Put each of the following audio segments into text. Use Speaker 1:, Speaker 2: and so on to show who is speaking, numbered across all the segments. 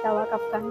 Speaker 1: kita wakafkan.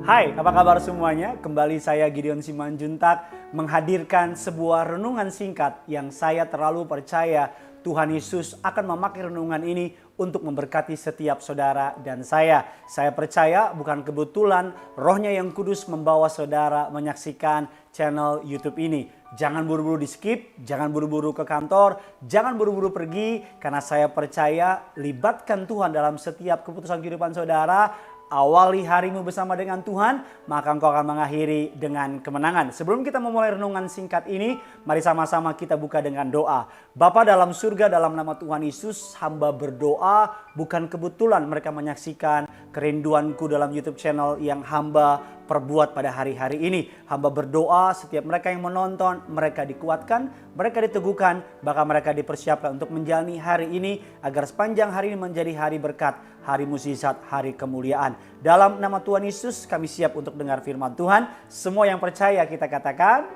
Speaker 2: Hai, apa kabar semuanya? Kembali saya Gideon Simanjuntak menghadirkan sebuah renungan singkat yang saya terlalu percaya Tuhan Yesus akan memakai renungan ini untuk memberkati setiap saudara dan saya. Saya percaya bukan kebetulan Rohnya yang Kudus membawa saudara menyaksikan channel YouTube ini. Jangan buru-buru di skip, jangan buru-buru ke kantor, jangan buru-buru pergi, karena saya percaya libatkan Tuhan dalam setiap keputusan kehidupan saudara. Awali harimu bersama dengan Tuhan, maka engkau akan mengakhiri dengan kemenangan. Sebelum kita memulai renungan singkat ini, mari sama-sama kita buka dengan doa. Bapa dalam surga, dalam nama Tuhan Yesus, hamba berdoa bukan kebetulan mereka menyaksikan kerinduanku dalam YouTube channel yang hamba perbuat pada hari-hari ini. Hamba berdoa setiap mereka yang menonton, mereka dikuatkan, mereka diteguhkan, bahkan mereka dipersiapkan untuk menjalani hari ini agar sepanjang hari ini menjadi hari berkat, hari mukjizat, hari kemuliaan. Dalam nama Tuhan Yesus kami siap untuk dengar firman Tuhan. Semua yang percaya kita katakan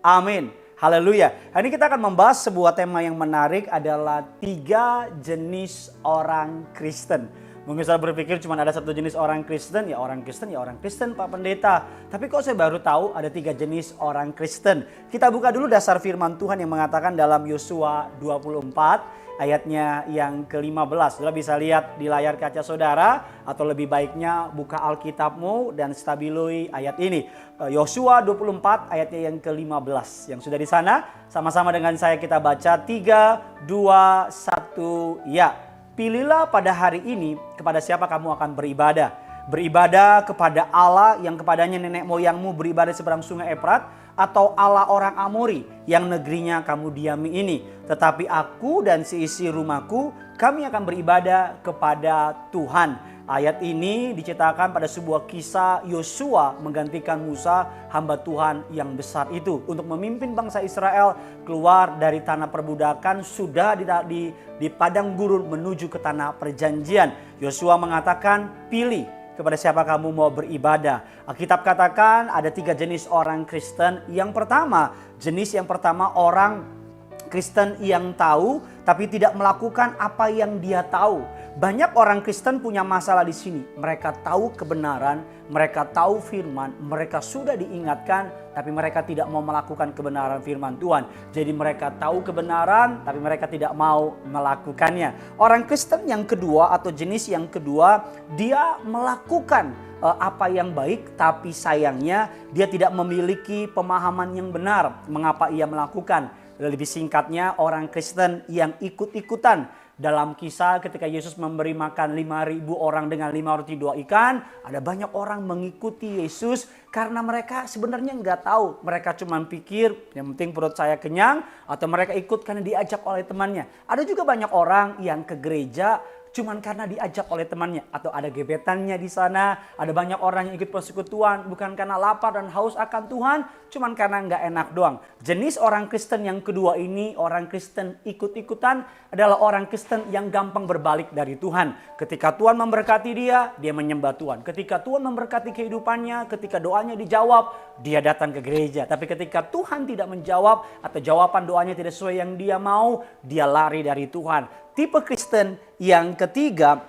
Speaker 2: amin. Haleluya. Hari ini kita akan membahas sebuah tema yang menarik, adalah 3 jenis orang Kristen. Mungkin saya berpikir cuma ada satu jenis orang Kristen, ya orang Kristen Pak Pendeta. Tapi kok saya baru tahu ada 3 jenis orang Kristen. Kita buka dulu dasar firman Tuhan yang mengatakan dalam Yosua 24 ayatnya yang ke-15. Saudara bisa lihat di layar kaca saudara, atau lebih baiknya buka Alkitabmu dan stabiloi ayat ini. Yosua 24 ayatnya yang ke-15. Yang sudah di sana, sama-sama dengan saya kita baca 3, 2, 1, ya. Pilihlah pada hari ini kepada siapa kamu akan beribadah. Beribadah kepada Allah yang kepadanya nenek moyangmu beribadah seberang sungai Efrat, atau Allah orang Amori yang negerinya kamu diami ini. Tetapi aku dan seisi rumahku, kami akan beribadah kepada Tuhan. Ayat ini diceritakan pada sebuah kisah Yosua menggantikan Musa, hamba Tuhan yang besar itu, untuk memimpin bangsa Israel keluar dari tanah perbudakan, sudah di padang gurun menuju ke tanah perjanjian. Yosua mengatakan, pilih kepada siapa kamu mau beribadah. Alkitab katakan ada 3 jenis orang Kristen. Jenis yang pertama orang Kristen yang tahu tapi tidak melakukan apa yang dia tahu. Banyak orang Kristen punya masalah di sini. Mereka tahu kebenaran, mereka tahu firman, mereka sudah diingatkan, tapi mereka tidak mau melakukan kebenaran firman Tuhan. Jadi mereka tahu kebenaran, tapi mereka tidak mau melakukannya. Orang Kristen yang kedua atau jenis yang kedua, dia melakukan apa yang baik, tapi sayangnya dia tidak memiliki pemahaman yang benar mengapa ia melakukan. Lebih singkatnya, orang Kristen yang ikut-ikutan. Dalam kisah ketika Yesus memberi makan 5.000 orang dengan 5 roti 2 ikan, ada banyak orang mengikuti Yesus karena mereka sebenarnya nggak tahu. Mereka cuma pikir yang penting perut saya kenyang, atau mereka ikut karena diajak oleh temannya. Ada juga banyak orang yang ke gereja cuman karena diajak oleh temannya, atau ada gebetannya di sana. Ada banyak orang yang ikut persekutuan bukan karena lapar dan haus akan Tuhan, cuman karena nggak enak doang. Jenis orang Kristen yang kedua ini, orang Kristen ikut-ikutan, adalah orang Kristen yang gampang berbalik dari Tuhan. Ketika Tuhan memberkati dia menyembah Tuhan. Ketika Tuhan memberkati kehidupannya, ketika doanya dijawab, dia datang ke gereja. Tapi ketika Tuhan tidak menjawab atau jawaban doanya tidak sesuai yang dia mau, dia lari dari Tuhan. Tipe Kristen yang ketiga,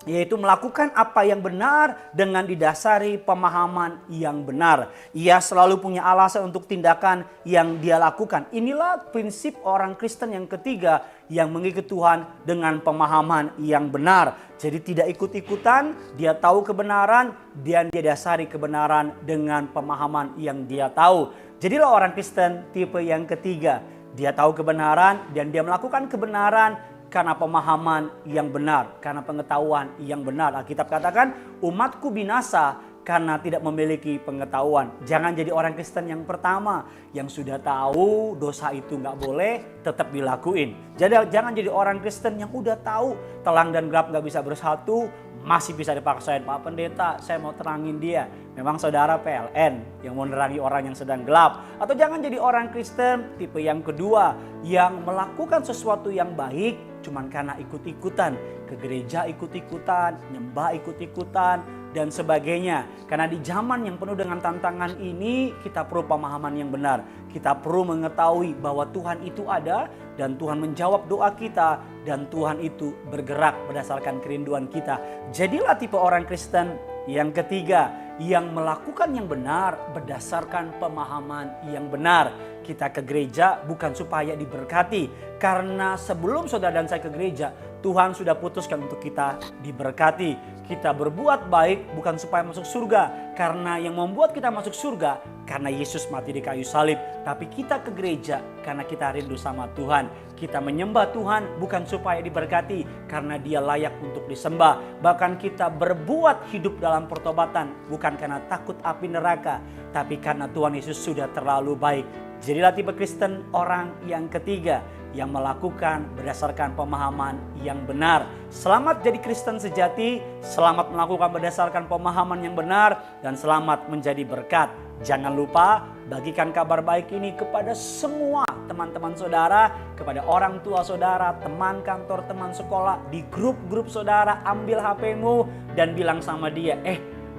Speaker 2: yaitu melakukan apa yang benar dengan didasari pemahaman yang benar. Ia selalu punya alasan untuk tindakan yang dia lakukan. Inilah prinsip orang Kristen yang ketiga yang mengikut Tuhan dengan pemahaman yang benar. Jadi tidak ikut-ikutan, dia tahu kebenaran dan dia dasari kebenaran dengan pemahaman yang dia tahu. Jadilah orang Kristen tipe yang ketiga. Dia tahu kebenaran dan dia melakukan kebenaran karena pemahaman yang benar, karena pengetahuan yang benar. Alkitab katakan umatku binasa karena tidak memiliki pengetahuan. Jangan jadi orang Kristen yang pertama yang sudah tahu dosa itu nggak boleh, tetap dilakuin. Jadi jangan jadi orang Kristen yang udah tahu terang dan gelap nggak bisa bersatu, masih bisa dipaksain, Pak Pendeta saya mau terangin dia. Memang saudara PLN yang mau nerangi orang yang sedang gelap. Atau jangan jadi orang Kristen tipe yang kedua yang melakukan sesuatu yang baik cuman karena ikut-ikutan, ke gereja ikut-ikutan, nyembah ikut-ikutan dan sebagainya. Karena di zaman yang penuh dengan tantangan ini kita perlu pemahaman yang benar. Kita perlu mengetahui bahwa Tuhan itu ada dan Tuhan menjawab doa kita dan Tuhan itu bergerak berdasarkan kerinduan kita. Jadilah tipe orang Kristen yang ketiga, yang melakukan yang benar berdasarkan pemahaman yang benar. Kita ke gereja bukan supaya diberkati, karena sebelum saudara dan saya ke gereja, Tuhan sudah putuskan untuk kita diberkati. Kita berbuat baik bukan supaya masuk surga, karena yang membuat kita masuk surga karena Yesus mati di kayu salib. Tapi kita ke gereja karena kita rindu sama Tuhan. Kita menyembah Tuhan bukan supaya diberkati, karena Dia layak untuk disembah. Bahkan kita berbuat hidup dalam pertobatan bukan karena takut api neraka, tapi karena Tuhan Yesus sudah terlalu baik. Jadilah tipe Kristen orang yang ketiga, yang melakukan berdasarkan pemahaman yang benar. Selamat jadi Kristen sejati, selamat melakukan berdasarkan pemahaman yang benar, dan selamat menjadi berkat. Jangan lupa bagikan kabar baik ini kepada semua teman-teman saudara, kepada orang tua saudara, teman kantor, teman sekolah, di grup-grup saudara. Ambil HP-mu dan bilang sama dia,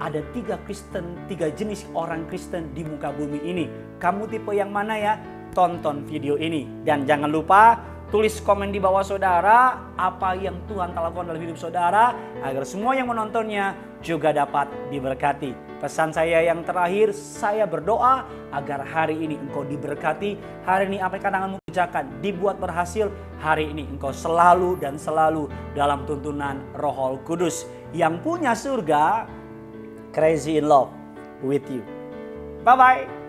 Speaker 2: ada 3 jenis orang Kristen di muka bumi ini. Kamu tipe yang mana ya? Tonton video ini. Dan jangan lupa tulis komen di bawah saudara apa yang Tuhan telah lakukan dalam hidup saudara, agar semua yang menontonnya juga dapat diberkati. Pesan saya yang terakhir, saya berdoa agar hari ini engkau diberkati. Hari ini apa yang kamu kerjakan dibuat berhasil. Hari ini engkau selalu dan selalu dalam tuntunan Roh Kudus yang punya surga. Crazy in love with you. Bye-bye.